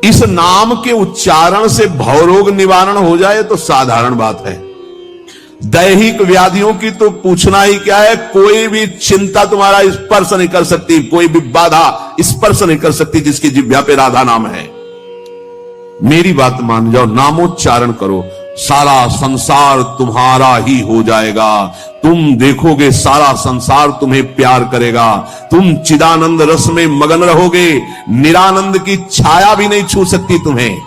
इस नाम के उच्चारण से भवरोग निवारण हो जाए तो साधारण बात है। दैहिक व्याधियों की तो पूछना ही क्या है। कोई भी चिंता तुम्हारा स्पर्श नहीं कर सकती, कोई भी बाधा स्पर्श नहीं कर सकती जिसकी जिह्वा पे राधा नाम है। मेरी बात मान जाओ, नामोच्चारण करो, सारा संसार तुम्हारा ही हो जाएगा। तुम देखोगे सारा संसार तुम्हें प्यार करेगा। तुम चिदानंद रस में मगन रहोगे, निरानंद की छाया भी नहीं छू सकती तुम्हें।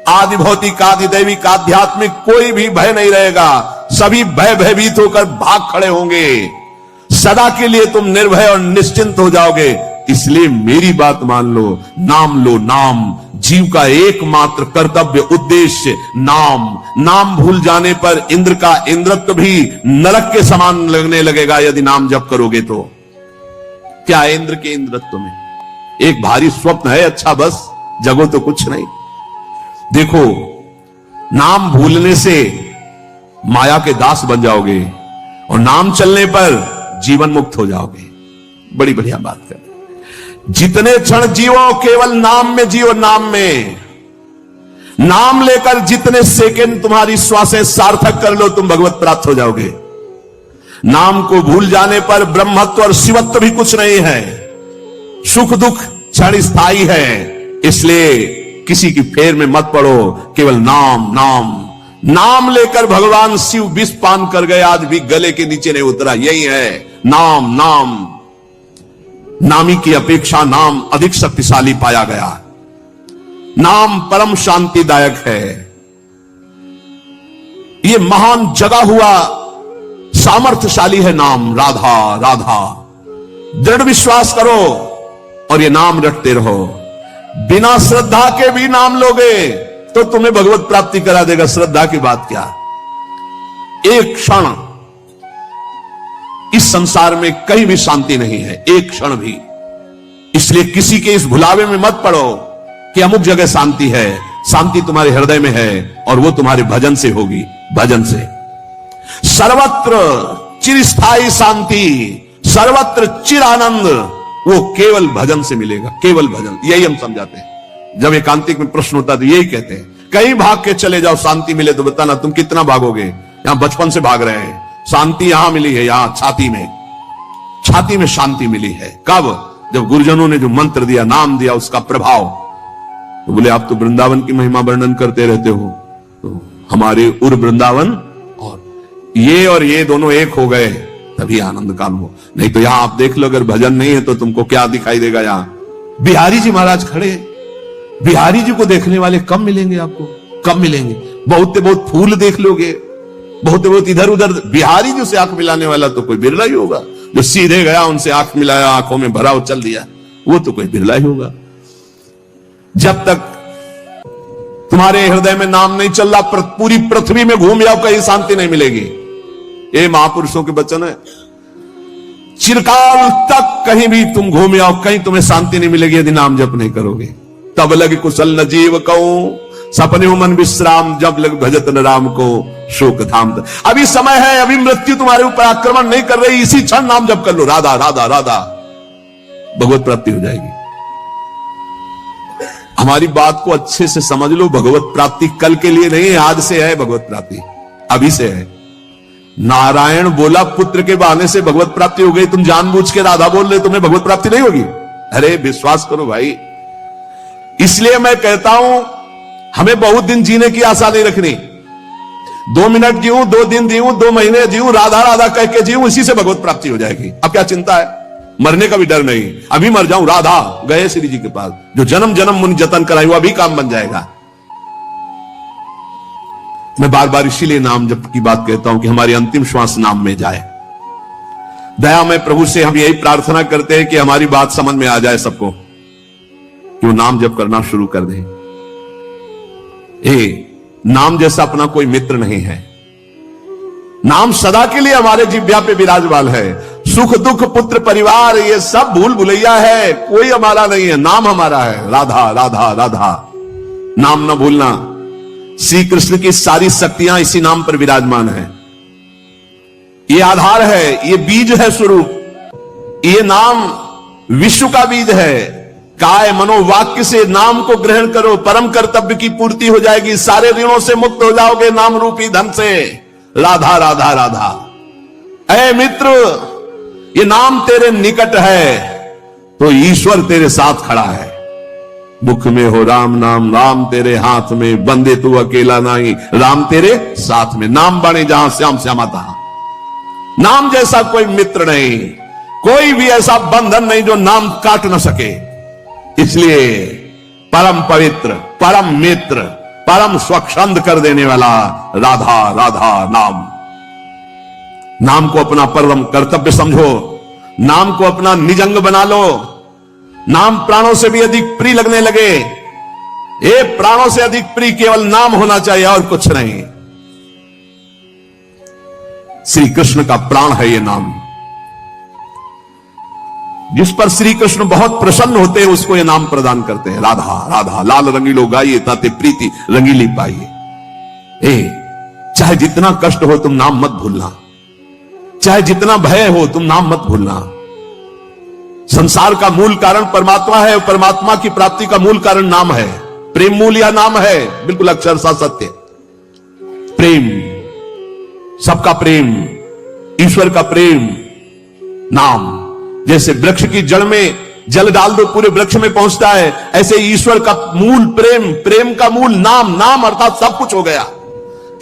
आदि भौतिक, आदि दैविक, आध्यात्मिक कोई भी भय नहीं रहेगा। सभी भय भयभीत होकर भाग खड़े होंगे। सदा के लिए तुम निर्भय और निश्चिंत हो जाओगे। इसलिए मेरी बात मान लो, नाम लो। नाम जीव का एकमात्र कर्तव्य, उद्देश्य नाम। नाम भूल जाने पर इंद्र का इंद्रत्व भी नरक के समान लगने लगेगा यदि नाम जप करोगे तो। क्या है इंद्र के इंद्रत्व में? एक भारी स्वप्न है, अच्छा बस, जगो तो कुछ नहीं। देखो, नाम भूलने से माया के दास बन जाओगे और नाम चलने पर जीवन मुक्त हो जाओगे। बड़ी बढ़िया बात कर। जितने क्षण जियो केवल नाम में जियो, नाम में। नाम लेकर जितने सेकंड तुम्हारी श्वासें सार्थक कर लो, तुम भगवत प्राप्त हो जाओगे। नाम को भूल जाने पर ब्रह्मत्व और शिवत्व भी कुछ नहीं है। सुख दुख क्षण स्थायी है। इसलिए किसी की फेर में मत पड़ो, केवल नाम नाम। नाम लेकर भगवान शिव विष पान कर गए, आज भी गले के नीचे नहीं उतरा। यही है नाम। नाम नामी की अपेक्षा नाम अधिक शक्तिशाली पाया गया। नाम परम शांतिदायक है। ये महान जगा हुआ सामर्थ्यशाली है नाम। राधा राधा, दृढ़ विश्वास करो और ये नाम रटते रहो। बिना श्रद्धा के भी नाम लोगे तो तुम्हें भगवत प्राप्ति करा देगा। श्रद्धा की बात क्या। एक क्षण इस संसार में कहीं भी शांति नहीं है, एक क्षण भी। इसलिए किसी के इस भुलावे में मत पड़ो कि अमुक जगह शांति है। शांति तुम्हारे हृदय में है और वो तुम्हारे भजन से होगी। भजन से सर्वत्र चिरस्थायी शांति, सर्वत्र चिर आनंद, वो केवल भजन से मिलेगा। केवल भजन, यही हम समझाते हैं। जब एकांतिक में प्रश्न होता है तो यही कहते हैं, कहीं भाग के चले जाओ शांति मिले तो बताना तुम कितना भागोगे। यहां बचपन से भाग रहे हैं, शांति यहां मिली है, यहां छाती में। छाती में शांति मिली है। कब? जब गुरुजनों ने जो मंत्र दिया, नाम दिया, उसका प्रभाव। तो बोले आप तो वृंदावन की महिमा वर्णन करते रहते हो, तो हमारे उर वृंदावन और ये दोनों एक हो गए तभी आनंद काल हो। नहीं तो यहां आप देख लो, अगर भजन नहीं है तो तुमको क्या दिखाई देगा। यहां बिहारी जी महाराज खड़े। बिहारी जी को देखने वाले कम मिलेंगे आपको, कम मिलेंगे। बहुत फूल देख लोगे, बहुत इधर उधर। बिहारी जी से आंख मिलाने वाला तो कोई बिरला ही होगा। जो सीधे गया उनसे आंख मिलाया, आंखों में भरा चल दिया, वो तो कोई बिरला ही होगा। जब तक तुम्हारे हृदय में नाम नहीं चल रहा, पूरी पृथ्वी में घूम जाओ, कहीं शांति नहीं मिलेगी। ये महापुरुषों के वचन है। चिरकाल तक कहीं भी तुम घूम जाओ, कहीं तुम्हें शांति नहीं मिलेगी यदि नाम जप नहीं करोगे। तब लग कुशल न जीव कहूं, सपने मन विश्राम, जब लग भजत न राम को शोक धाम। अभी समय है, अभी मृत्यु तुम्हारे ऊपर आक्रमण नहीं कर रही। इसी क्षण नाम जप कर लो, राधा राधा राधा, भगवत प्राप्ति हो जाएगी। हमारी बात को अच्छे से समझ लो। भगवत प्राप्ति कल के लिए नहीं है, आज से है भगवत प्राप्ति, अभी से है। नारायण बोला पुत्र के बहाने से भगवत प्राप्ति हो गई। तुम जानबूझ के राधा बोल रहे, तुम्हें भगवत प्राप्ति नहीं होगी। अरे विश्वास करो भाई। इसलिए मैं कहता हूं, हमें बहुत दिन जीने की आशा नहीं रखनी। 2 मिनट जीऊं, 2 दिन जीऊं, 2 महीने जीऊं, राधा राधा कह के जीऊं, इसी से भगवत प्राप्ति हो जाएगी। अब क्या चिंता है? मरने का भी डर नहीं। अभी मर जाऊं, राधा गए श्री जी के पास, जो जन्म जन्म मुनि जतन कराई, वो अभी काम बन जाएगा। मैं बार बार इसीलिए नाम जप की बात कहता हूं कि हमारी अंतिम श्वास नाम में जाए। दया में प्रभु से हम यही प्रार्थना करते हैं कि हमारी बात समझ में आ जाए सबको, कि वो नाम जप करना शुरू कर दें। नाम जैसा अपना कोई मित्र नहीं है। नाम सदा के लिए हमारे जिह्वा पे विराजमान है। सुख दुख पुत्र परिवार ये सब भूल भुलैया है, कोई हमारा नहीं है। नाम हमारा है। राधा राधा राधा, नाम न भूलना। श्री कृष्ण की सारी शक्तियां इसी नाम पर विराजमान है। ये आधार है, ये बीज है, स्वरूप। ये नाम विश्व का बीज है। काय मनोवाक्य से नाम को ग्रहण करो, परम कर्तव्य की पूर्ति हो जाएगी, सारे ऋणों से मुक्त हो जाओगे नाम रूपी धन से। राधा राधा राधा। ऐ मित्र, ये नाम तेरे निकट है तो ईश्वर तेरे साथ खड़ा है। मुख में हो राम नाम, राम तेरे हाथ में, बंदे तू अकेला नहीं, राम तेरे साथ में। नाम बने जहां श्याम श्यामा तहां। नाम जैसा कोई मित्र नहीं, कोई भी ऐसा बंधन नहीं जो नाम काट न सके। इसलिए परम पवित्र, परम मित्र, परम स्वच्छंद कर देने वाला राधा राधा नाम। नाम को अपना परम कर्तव्य समझो, नाम को अपना निजंग बना लो। नाम प्राणों से भी अधिक प्रिय लगने लगे। ये प्राणों से अधिक प्रिय केवल नाम होना चाहिए और कुछ नहीं। श्री कृष्ण का प्राण है ये नाम। जिस पर श्री कृष्ण बहुत प्रसन्न होते हैं उसको ये नाम प्रदान करते हैं। राधा राधा लाल रंगीलो गाइए ताते प्रीति रंगीली पाइए। चाहे जितना कष्ट हो तुम नाम मत भूलना, चाहे जितना भय हो तुम नाम मत भूलना। संसार का मूल कारण परमात्मा है और परमात्मा की प्राप्ति का मूल कारण नाम है। प्रेम मूल या नाम है, बिल्कुल अक्षरशः सत्य। प्रेम, सबका प्रेम, ईश्वर का प्रेम, नाम। जैसे वृक्ष की जड़ में जल डाल दो पूरे वृक्ष में पहुंचता है, ऐसे ईश्वर का मूल प्रेम, प्रेम का मूल नाम, नाम अर्थात सब कुछ हो गया।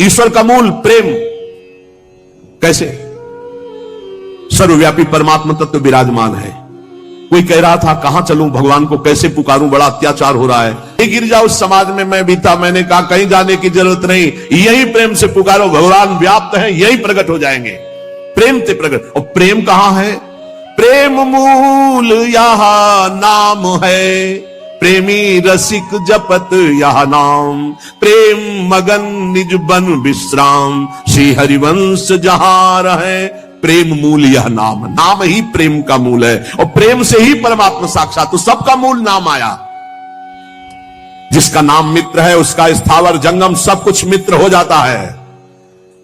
ईश्वर का मूल प्रेम। कैसे? सर्वव्यापी परमात्मा तत्व विराजमान है। कोई कह रहा था कहां चलूं, भगवान को कैसे पुकारूं, बड़ा अत्याचार हो रहा है। गिर जाओ उस समाज में मैं भी था। मैंने कहा कहीं जाने की जरूरत नहीं, यही प्रेम से पुकारो, भगवान व्याप्त है, यही प्रकट हो जाएंगे। प्रेम से प्रकट। और प्रेम कहां है? प्रेम मूल यह नाम है, प्रेमी रसिक जपत यह नाम। प्रेम मगन निज बन विश्राम, श्री हरिवंश जहां रहे। प्रेम मूल यह नाम, नाम ही प्रेम का मूल है और प्रेम से ही परमात्मा साक्षात। तो सबका मूल नाम आया। जिसका नाम मित्र है उसका स्थावर जंगम सब कुछ मित्र हो जाता है।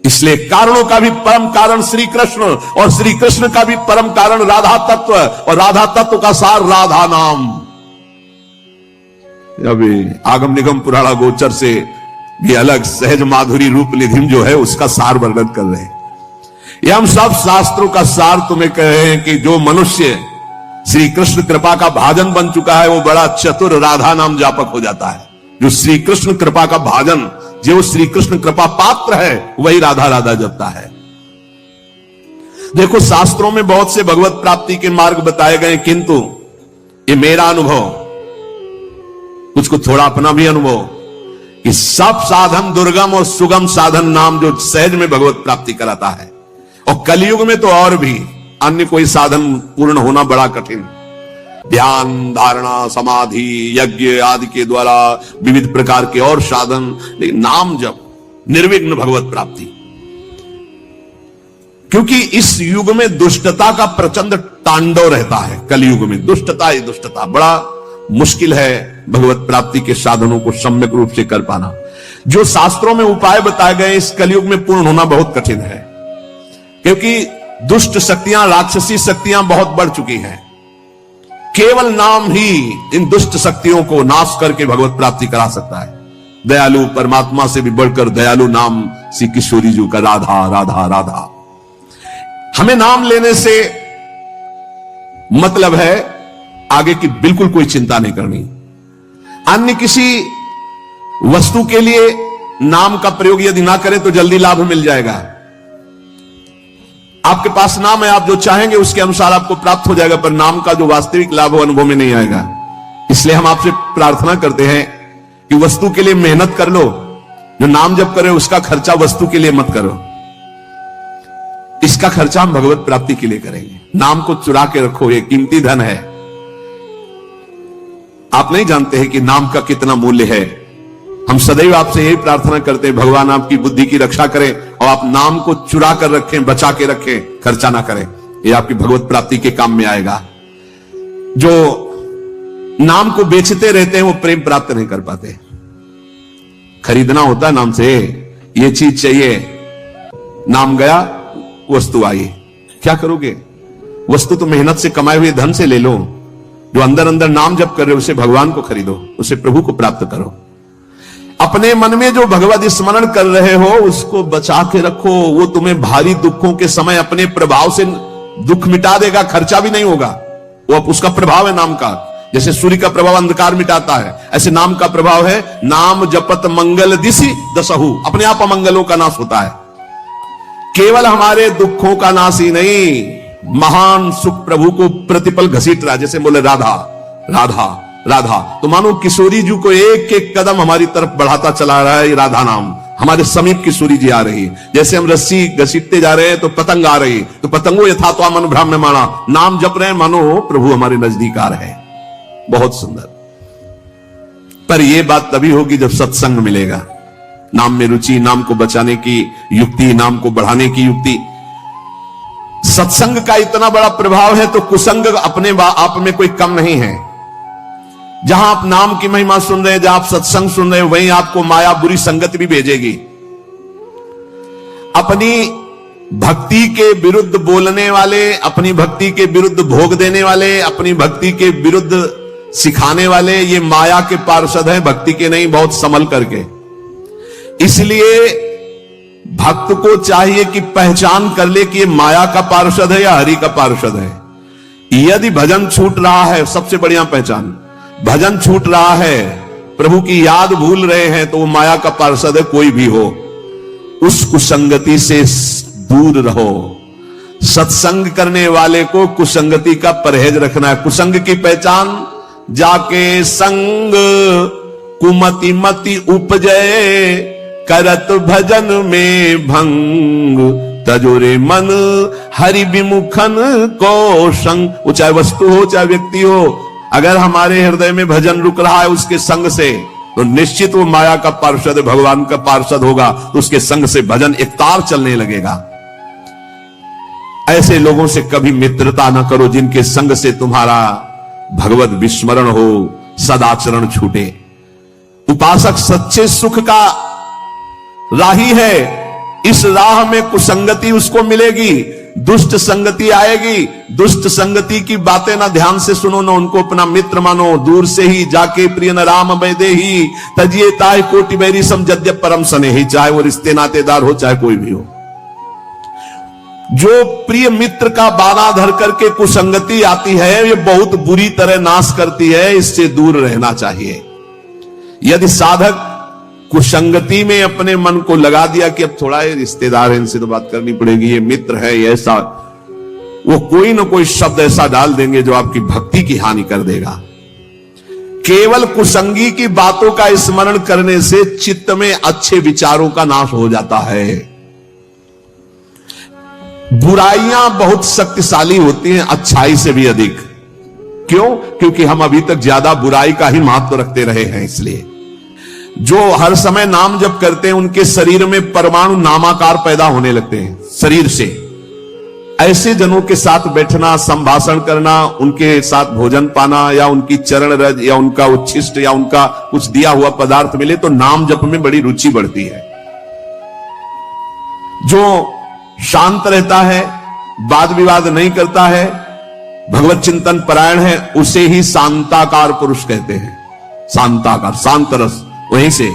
इसलिए कारणों का भी परम कारण श्री कृष्ण और श्री कृष्ण का भी परम कारण राधा तत्व और राधा तत्व का सार राधा नाम। अभी आगम निगम पुराणा गोचर से भी अलग सहज माधुरी रूप निधिम जो है उसका सार वर्णन कर रहे हैं। ये हम सब शास्त्रों का सार तुम्हें कह रहे हैं कि जो मनुष्य श्री कृष्ण कृपा का भाजन बन चुका है वो बड़ा चतुर राधा नाम जापक हो जाता है। जो श्री कृष्ण कृपा का भाजन, जो श्री कृष्ण कृपा पात्र है वही राधा राधा जपता है। देखो शास्त्रों में बहुत से भगवत प्राप्ति के मार्ग बताए गए, किंतु ये मेरा अनुभव, कुछ को थोड़ा अपना भी अनुभव, कि सब साधन दुर्गम और सुगम साधन नाम जो सहज में भगवत प्राप्ति कराता है। और कलयुग में तो और भी अन्य कोई साधन पूर्ण होना बड़ा कठिन। ध्यान, धारणा, समाधि, यज्ञ आदि के द्वारा विविध प्रकार के और साधन, लेकिन नाम जप, निर्विघ्न भगवत प्राप्ति। क्योंकि इस युग में दुष्टता का प्रचंड तांडव रहता है। कलयुग में दुष्टता ही दुष्टता, बड़ा मुश्किल है भगवत प्राप्ति के साधनों को सम्यक रूप से कर पाना। जो शास्त्रों में उपाय बताए गए इस कलयुग में पूर्ण होना बहुत कठिन है, क्योंकि दुष्ट शक्तियां, राक्षसी शक्तियां बहुत बढ़ चुकी हैं। केवल नाम ही इन दुष्ट शक्तियों को नाश करके भगवत प्राप्ति करा सकता है। दयालु परमात्मा से भी बढ़कर दयालु नाम श्री किशोरी जी का राधा राधा राधा। हमें नाम लेने से मतलब है आगे की बिल्कुल कोई चिंता नहीं करनी। अन्य किसी वस्तु के लिए नाम का प्रयोग यदि ना करें तो जल्दी लाभ मिल जाएगा। आपके पास नाम है, आप जो चाहेंगे उसके अनुसार आपको प्राप्त हो जाएगा, पर नाम का जो वास्तविक लाभ हो अनुभव में नहीं आएगा। इसलिए हम आपसे प्रार्थना करते हैं कि वस्तु के लिए मेहनत कर लो, जो नाम जप करे उसका खर्चा वस्तु के लिए मत करो। इसका खर्चा हम भगवत प्राप्ति के लिए करेंगे। नाम को चुरा के रखो, ये कीमती धन है। आप नहीं जानते हैं कि नाम का कितना मूल्य है। हम सदैव आपसे यही प्रार्थना करते हैं, भगवान आपकी बुद्धि की रक्षा करें और आप नाम को चुरा कर रखें, बचा के रखें, खर्चा ना करें। ये आपकी भगवत प्राप्ति के काम में आएगा। जो नाम को बेचते रहते हैं वो प्रेम प्राप्त नहीं कर पाते। खरीदना होता है नाम से, ये चीज चाहिए, नाम गया वस्तु आई, क्या करोगे? वस्तु तो मेहनत से कमाए हुए धन से ले लो, जो अंदर अंदर नाम जप कर रहे हो उसे भगवान को खरीदो, उसे प्रभु को प्राप्त करो। अपने मन में जो भगवत स्मरण कर रहे हो उसको बचा के रखो, वो तुम्हें भारी दुखों के समय अपने प्रभाव से दुख मिटा देगा, खर्चा भी नहीं होगा। वो उसका प्रभाव है नाम का। जैसे सूर्य का प्रभाव अंधकार मिटाता है, ऐसे नाम का प्रभाव है। नाम जपत मंगल दिशि दसहु, अपने आप अमंगलों का नाश होता है। केवल हमारे दुखों का नाश ही नहीं, महान सुख प्रभु को प्रतिपल घसीट रहा। जैसे बोले राधा राधा राधा, तो मानो किशोरी जी को एक एक कदम हमारी तरफ बढ़ाता चला रहा है ये राधा नाम। हमारे समीप किशोरी जी आ रही है। जैसे हम रस्सी घसीटते जा रहे हैं तो पतंग आ रही, तो पतंगो यथा तो मन भ्रम में माना, नाम जप रहे हैं मानो प्रभु हमारे नजदीक आ रहे हैं। बहुत सुंदर। पर यह बात तभी होगी जब सत्संग मिलेगा। नाम में रुचि, नाम को बचाने की युक्ति, नाम को बढ़ाने की युक्ति। सत्संग का इतना बड़ा प्रभाव है तो कुसंग अपने आप में कोई कम नहीं है। जहां आप नाम की महिमा सुन रहे हैं, जहां आप सत्संग सुन रहे हैं, वहीं आपको माया बुरी संगत भी भेजेगी। अपनी भक्ति के विरुद्ध बोलने वाले, अपनी भक्ति के विरुद्ध भोग देने वाले, अपनी भक्ति के विरुद्ध सिखाने वाले, ये माया के पार्षद हैं, भक्ति के नहीं। बहुत संभल करके। इसलिए भक्त को चाहिए कि पहचान कर ले कि ये माया का पार्षद है या हरि का पार्षद है। यदि भजन छूट रहा है, सबसे बढ़िया पहचान, भजन छूट रहा है, प्रभु की याद भूल रहे हैं, तो वो माया का पार्षद है, कोई भी हो। उस कुसंगति से दूर रहो। सत्संग करने वाले को कुसंगति का परहेज रखना है। कुसंग की पहचान, जाके संग कुमति मति उपजय, करत भजन में भंग, तजोरे मन हरि विमुखन को संग। वो चाहे वस्तु हो चाहे व्यक्ति हो, अगर हमारे हृदय में भजन रुक रहा है उसके संग से, तो निश्चित वो माया का पार्षद, भगवान का पार्षद होगा। तो उसके संग से भजन एक तार चलने लगेगा। ऐसे लोगों से कभी मित्रता ना करो जिनके संग से तुम्हारा भगवत विस्मरण हो, सदाचरण छूटे। उपासक सच्चे सुख का राही है। इस राह में कुसंगति उसको मिलेगी, दुष्ट संगति आएगी। दुष्ट संगति की बातें ना ध्यान से सुनो, ना उनको अपना मित्र मानो। दूर से ही जाके प्रिय न राम बैदे ही, तजिए ताय कोटि बैरी सम जद्य परम सने ही। चाहे वो रिश्ते नातेदार हो चाहे कोई भी हो, जो प्रिय मित्र का बाना धर करके कुसंगति आती है, ये बहुत बुरी तरह नाश करती है। इससे दूर रहना चाहिए। यदि साधक कुसंगति में अपने मन को लगा दिया कि अब थोड़ा ये रिश्तेदार है, इनसे तो बात करनी पड़ेगी, ये मित्र है, ये ऐसा, वो कोई ना कोई शब्द ऐसा डाल देंगे जो आपकी भक्ति की हानि कर देगा। केवल कुसंगी की बातों का स्मरण करने से चित्त में अच्छे विचारों का नाश हो जाता है। बुराइयां बहुत शक्तिशाली होती हैं अच्छाई से भी अधिक। क्यों? क्योंकि हम अभी तक ज्यादा बुराई का ही महत्व रखते रहे हैं। इसलिए जो हर समय नाम जप करते हैं उनके शरीर में परमाणु नामाकार पैदा होने लगते हैं शरीर से। ऐसे जनों के साथ बैठना, संभाषण करना, उनके साथ भोजन पाना, या उनकी चरण रज या उनका उच्छिष्ट या उनका कुछ दिया हुआ पदार्थ मिले तो नाम जप में बड़ी रुचि बढ़ती है। जो शांत रहता है, वाद विवाद नहीं करता है, भगवत चिंतन परायण है, उसे ही शांताकार पुरुष कहते हैं। शांताकार, शांत रस। वहीं से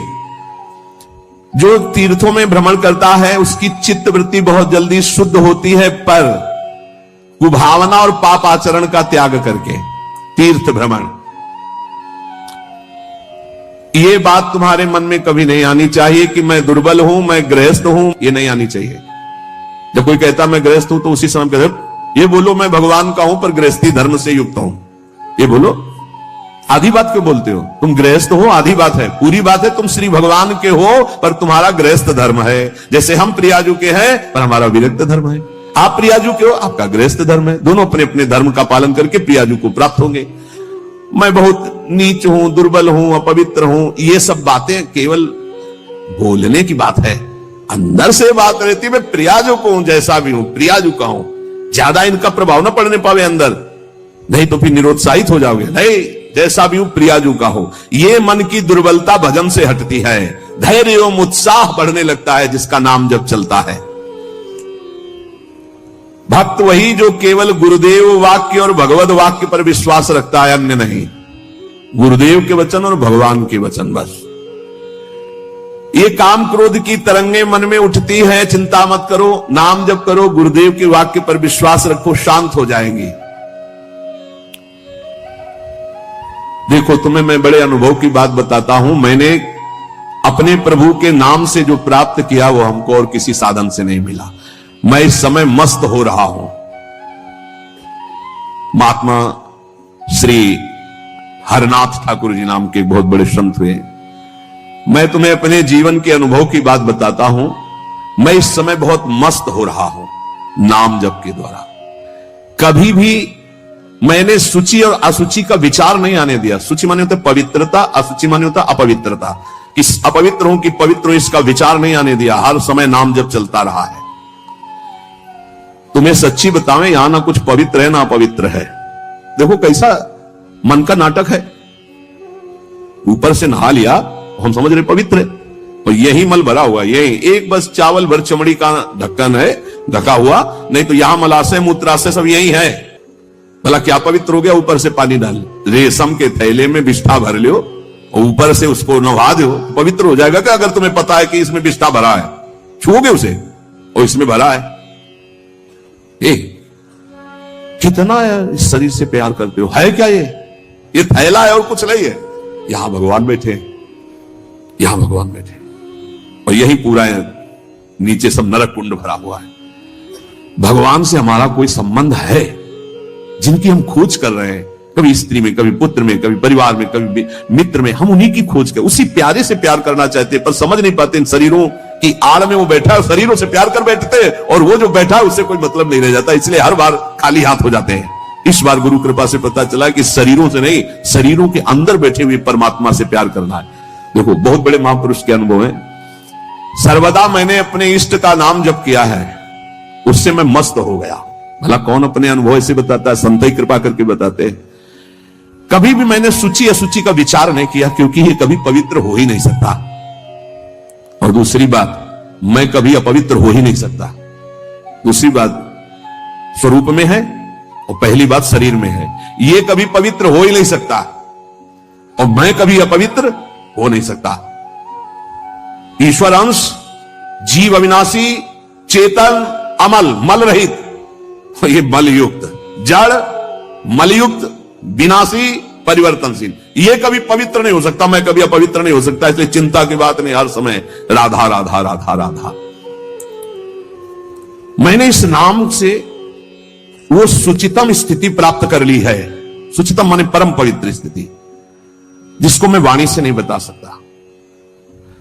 जो तीर्थों में भ्रमण करता है उसकी चित्त वृत्ति बहुत जल्दी शुद्ध होती है, पर कुभावना और पाप आचरण का त्याग करके तीर्थ भ्रमण। यह बात तुम्हारे मन में कभी नहीं आनी चाहिए कि मैं दुर्बल हूं, मैं गृहस्थ हूं, यह नहीं आनी चाहिए। जब कोई कहता मैं गृहस्थ हूं तो उसी समय कहते ये बोलो मैं भगवान का हूं पर गृहस्थी धर्म से युक्त हूं। ये बोलो, आधी बात क्यों बोलते हो? तुम गृहस्थ हो, आधी बात है। पूरी बात है तुम श्री भगवान के हो पर तुम्हारा गृहस्थ धर्म है। जैसे हम प्रियाजू के हैं पर हमारा विरक्त धर्म है। आप प्रियाजू के हो, आपका गृहस्थ धर्म है। दोनों अपने अपने धर्म का पालन करके प्रियाजू को प्राप्त होंगे। मैं बहुत नीच हूं, दुर्बल हूं, अपवित्र हूं, ये सब बातें केवल बोलने की बात है। अंदर से बात रहती है मैं प्रियाजू को हूं, जैसा भी हूं प्रियाजू का हूं। ज्यादा इनका प्रभाव ना पड़ने पावे अंदर, नहीं तो फिर निरुत्साहित हो जाओगे। नहीं, जैसा भी हूं प्रियाजू का हो। ये मन की दुर्बलता भजन से हटती है। धैर्य एवं उत्साह बढ़ने लगता है जिसका नाम जब चलता है। भक्त वही जो केवल गुरुदेव वाक्य और भगवत वाक्य पर विश्वास रखता है, अन्य नहीं। गुरुदेव के वचन और भगवान के वचन बस। ये काम क्रोध की तरंगे मन में उठती है, चिंता मत करो, नाम जप करो, गुरुदेव के वाक्य पर विश्वास रखो, शांत हो जाएंगी। देखो, तुम्हें मैं बड़े अनुभव की बात बताता हूं। मैंने अपने प्रभु के नाम से जो प्राप्त किया वो हमको और किसी साधन से नहीं मिला। मैं इस समय मस्त हो रहा हूं। महात्मा श्री हरनाथ ठाकुर जी नाम के बहुत बड़े संत हुए। मैं तुम्हें अपने जीवन के अनुभव की बात बताता हूं। मैं इस समय बहुत मस्त हो रहा हूं नाम जप के द्वारा। कभी भी मैंने सूचि और असुचि का विचार नहीं आने दिया। सूचि माने होता पवित्रता, असुचि माने होता अपवित्रता। कि अपवित्र हूं कि पवित्र हूं, इसका विचार नहीं आने दिया। हर समय नाम जप चलता रहा है। तुम्हें सच्ची बतावें, यहां ना कुछ पवित्र है ना अपवित्र है। देखो कैसा मन का नाटक है। ऊपर से नहा लिया, हम समझ रहे पवित्र है, और यही मल भरा हुआ, यही एक बस चावल भर चमड़ी का ढक्कन है ढका हुआ, नहीं तो यहां मलाशय मूत्राशय सब यही है। भला क्या पवित्र हो गया? ऊपर से पानी डाल, रेशम के थैले में बिष्ठा भर लियो और ऊपर से उसको नहा दो, पवित्र हो जाएगा क्या? अगर तुम्हें पता है कि इसमें बिष्ठा भरा है, छूओगे उसे और इसमें भरा है। कितना इस शरीर से प्यार करते हो, है क्या ये थैला है और कुछ नहीं है। यहां भगवान बैठे, यहां भगवान बैठे, और यही पूरा है, नीचे सब नरक कुंड भरा हुआ है। भगवान से हमारा कोई संबंध है? जिनकी हम खोज कर रहे हैं, कभी स्त्री में, कभी पुत्र में, कभी परिवार में, कभी मित्र में, हम उन्हीं की खोज कर, उसी प्यारे से प्यार करना चाहते हैं, पर समझ नहीं पाते इन शरीरों की आड़ में वो बैठा है, शरीरों से प्यार कर बैठते हैं, और वो जो बैठा है उससे कोई मतलब नहीं रह जाता, इसलिए हर बार खाली हाथ हो जाते हैं। इस बार गुरु कृपा से पता चला कि शरीरों से नहीं, शरीरों के अंदर बैठे हुए परमात्मा से प्यार करना है। देखो, बहुत बड़े महापुरुष के अनुभव है। सर्वदा मैंने अपने इष्ट का नाम जप किया है, उससे मैं मस्त हो गया। भला कौन अपने अनुभव ऐसे बताता है? संत ही कृपा करके बताते हैं। कभी भी मैंने सूचि असुचि का विचार नहीं किया, क्योंकि ये कभी पवित्र हो ही नहीं सकता। और दूसरी बात, मैं कभी अपवित्र हो ही नहीं सकता। दूसरी बात स्वरूप में है, और पहली बात शरीर में है। ये कभी पवित्र हो ही नहीं सकता, और मैं कभी अपवित्र हो नहीं सकता। ईश्वर अंश, जीव अविनाशी, चेतन, अमल, मल रहित, ये मल युक्त, जड़, मलयुक्त, विनाशी, परिवर्तनशील, ये कभी पवित्र नहीं हो सकता। मैं कभी अपवित्र नहीं हो सकता। इसलिए चिंता की बात नहीं, हर समय राधा राधा राधा राधा। मैंने इस नाम से वो सुचितम स्थिति प्राप्त कर ली है। सुचितम माने परम पवित्र स्थिति, जिसको मैं वाणी से नहीं बता सकता।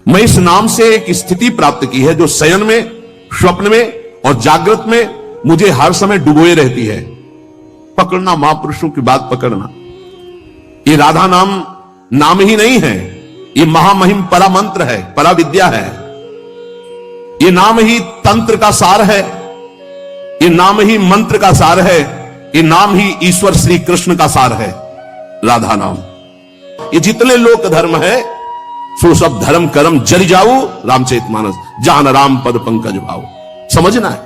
मैं इस नाम से एक स्थिति प्राप्त की है जो शयन में, स्वप्न में और जागृत में मुझे हर समय डुबोए रहती है। पकड़ना, महापुरुषों की बात पकड़ना। ये राधा नाम ही नहीं है, ये महामहिम परा मंत्र है, परा विद्या है। ये नाम ही तंत्र का सार है, ये नाम ही मंत्र का सार है, ये नाम ही ईश्वर श्री कृष्ण का सार है, राधा नाम। ये जितने लोक धर्म है, सो सब धर्म कर्म जरि जाऊ रामचरितमानस, जान राम पद पंकज भाव। समझना है।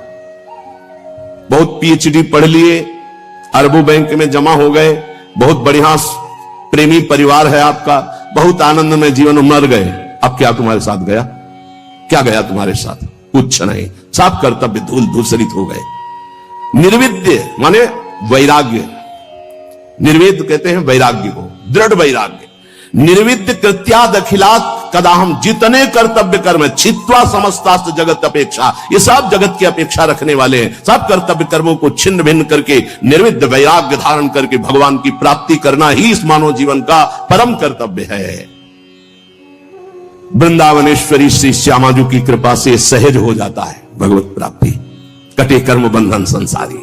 बहुत पीएचडी पढ़ लिए, अरबों बैंक में जमा हो गए, बहुत बढ़िया प्रेमी परिवार है आपका, बहुत आनंद में जीवन में मर गए। अब क्या तुम्हारे साथ गया? क्या गया तुम्हारे साथ? कुछ नहीं। सब कर्तव्य धूल धूसरित हो गए। निर्विद्य माने वैराग्य, निर्वेद कहते हैं वैराग्य को, दृढ़ वैराग्य। निर्विद्य कृत्याद अखिलात कदाहम, जितने कर्तव्य कर्म छित्वा समस्तास्त जगत अपेक्षा, ये सब जगत की अपेक्षा रखने वाले हैं। सब कर्तव्य कर्मों को छिन्न भिन्न करके निर्विद्य वैराग्य धारण करके भगवान की प्राप्ति करना ही इस मानव जीवन का परम कर्तव्य है। वृंदावनेश्वरी श्री श्यामाजू की कृपा से सहज हो जाता है भगवत प्राप्ति। कटे कर्म बंधन संसारी,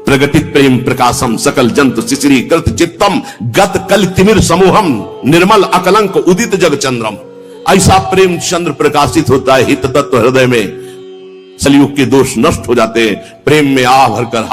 प्रगटित प्रेम प्रकाशम, सकल जंतु शिशिरी कृत चित्तम, गत कल तिमिर समूहम, निर्मल अकलंक उदित जग चंद्रम। ऐसा प्रेम चंद्र प्रकाशित होता है हित तत्व हृदय में। सलयुग के दोष नष्ट हो जाते हैं, प्रेम में आ भरकर